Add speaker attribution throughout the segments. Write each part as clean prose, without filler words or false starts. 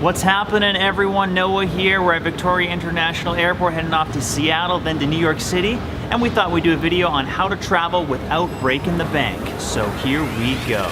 Speaker 1: What's happening, everyone? Noah here. We're at Victoria International Airport heading off to Seattle, then to New York City, and we thought we'd do a video on how to travel without breaking the bank. So here we go.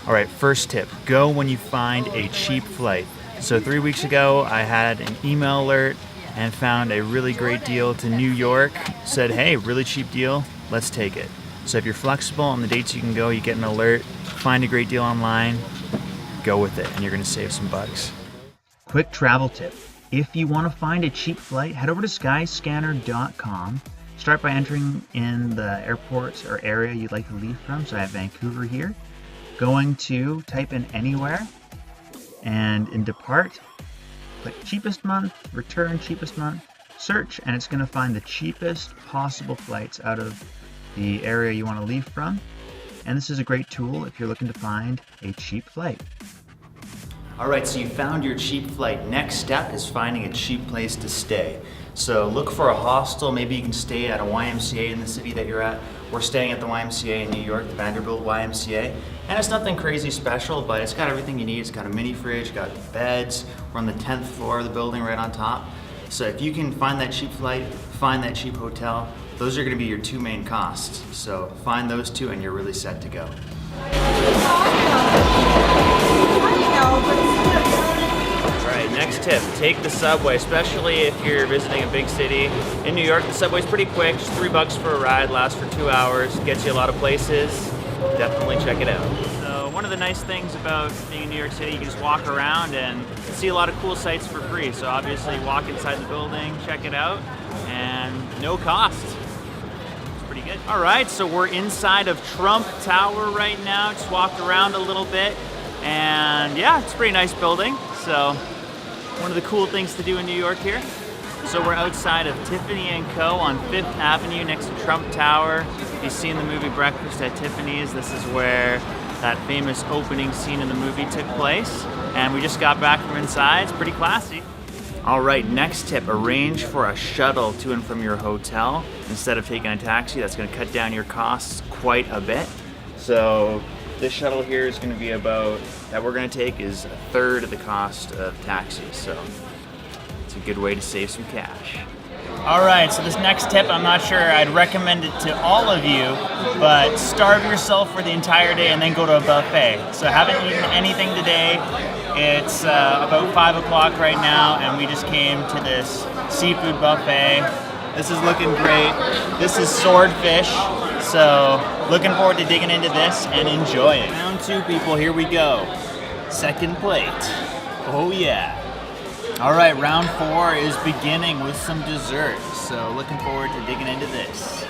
Speaker 1: All right, first tip, go when you find a cheap flight. So 3 weeks ago, I had an email alert and found a really great deal to New York. Said, hey, really cheap deal, let's take it. So if you're flexible on the dates you can go, you get an alert, find a great deal online, go with it, and you're gonna save some bucks. Quick travel tip. If you wanna find a cheap flight, head over to skyscanner.com. Start by entering in the airports or area you'd like to leave from. So I have Vancouver here. Going to type in anywhere, and in depart, click cheapest month, return cheapest month, search, and it's going to find the cheapest possible flights out of the area you want to leave from. And this is a great tool if you're looking to find a cheap flight. All right, so you found your cheap flight. Next step is finding a cheap place to stay. So look for a hostel. Maybe you can stay at a YMCA in the city that you're at. We're staying at the YMCA in New York, the Vanderbilt YMCA. And it's nothing crazy special, but it's got everything you need. It's got a mini fridge, got beds. We're on the 10th floor of the building right on top. So if you can find that cheap flight, find that cheap hotel, those are gonna be your two main costs. So find those two and you're really set to go. Alright, next tip, take the subway, especially if you're visiting a big city. In New York, the subway's pretty quick, just $3 for a ride, lasts for 2 hours, gets you a lot of places. Definitely check it out. So one of the nice things about being in New York City, you can just walk around and see a lot of cool sights for free. So obviously walk inside the building, check it out, and no cost. It's pretty good. All right, so we're inside of Trump Tower right now. Just walked around a little bit, and yeah, it's a pretty nice building. So one of the cool things to do in New York here. So we're outside of Tiffany & Co. on 5th Avenue next to Trump Tower. If you've seen the movie Breakfast at Tiffany's, this is where that famous opening scene in the movie took place. And we just got back from inside. It's pretty classy. All right, next tip, arrange for a shuttle to and from your hotel. Instead of taking a taxi, that's gonna cut down your costs quite a bit. So this shuttle here is gonna be that we're gonna take is 1/3 of the cost of taxis. So a good way to save some cash. All right, so this next tip, I'm not sure I'd recommend it to all of you, but starve yourself for the entire day and then go to a buffet. So haven't eaten anything today. It's about 5 o'clock right now, and we just came to this seafood buffet. This is looking great. This is swordfish, so looking forward to digging into this and enjoying. Round 2, people, here we go. Second plate. Oh yeah. All right, round 4 is beginning with some dessert, so looking forward to digging into this.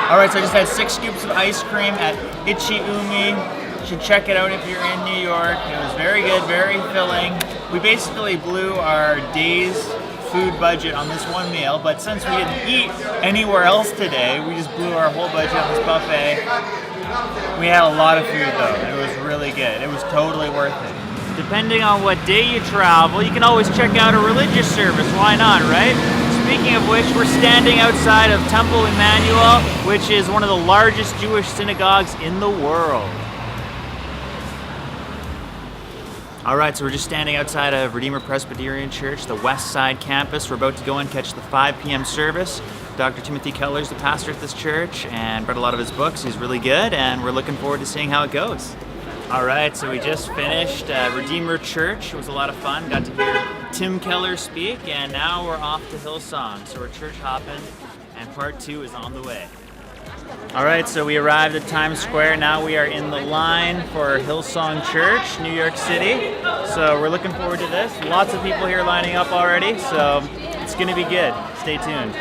Speaker 1: All right, so I just had 6 scoops of ice cream at Itchy Umi. You should check it out if you're in New York. It was very good, very filling. We basically blew our day's food budget on this one meal, but since we didn't eat anywhere else today, we just blew our whole budget on this buffet. We had a lot of food though. It was really good. It was totally worth it. Depending on what day you travel, you can always check out a religious service. Why not, right? Speaking of which, we're standing outside of Temple Emmanuel, which is one of the largest Jewish synagogues in the world. All right, so we're just standing outside of Redeemer Presbyterian Church, the West Side campus. We're about to go and catch the 5 p.m. service. Dr. Timothy Keller's the pastor at this church and read a lot of his books. He's really good, and we're looking forward to seeing how it goes. All right, so we just finished Redeemer Church. It was a lot of fun. Got to hear Tim Keller speak, and now we're off to Hillsong. So we're church hopping, and part 2 is on the way. All right, so we arrived at Times Square. Now we are in the line for Hillsong Church, New York City. So we're looking forward to this. Lots of people here lining up already, so it's gonna be good. Stay tuned.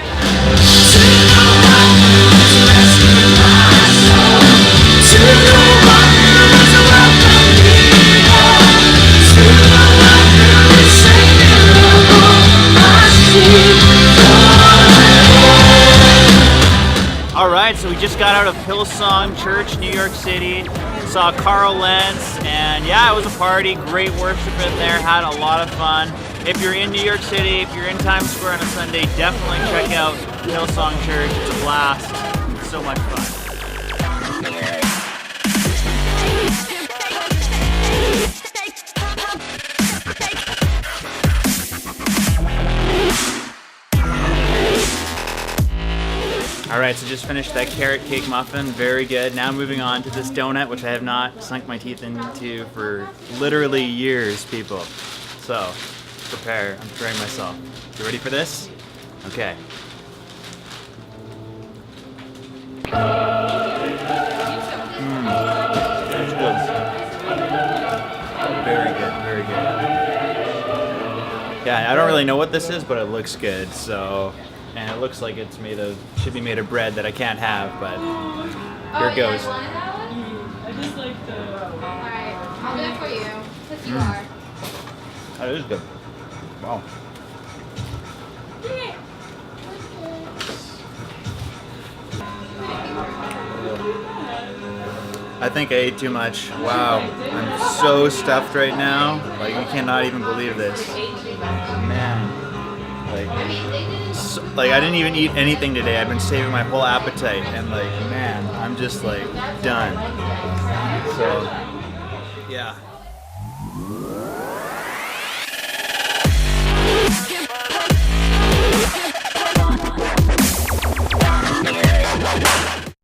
Speaker 1: All right, so we just got out of Hillsong Church, New York City. Saw Carl Lentz, and yeah, it was a party. Great worship in there. Had a lot of fun. If you're in New York City, if you're in Times Square on a Sunday, definitely check out Hillsong Church. It's a blast. It's so much fun. All right, so just finished that carrot cake muffin. Very good. Now moving on to this donut, which I have not sunk my teeth into for literally years, people. So, prepare. I'm preparing myself. You ready for this? Okay. That's good. Very good, very good. Yeah, I don't really know what this is, but it looks good, so... And it looks like it's should be made of bread that I can't have, but here it goes.
Speaker 2: I just like the...
Speaker 3: Alright, I'll do it for you, because you are.
Speaker 1: That is good. Wow. I think I ate too much. Wow. I'm so stuffed right now. Like, you cannot even believe this. Man. Like I didn't even eat anything today. I've been saving my whole appetite, and like, man, I'm just like done. So, yeah.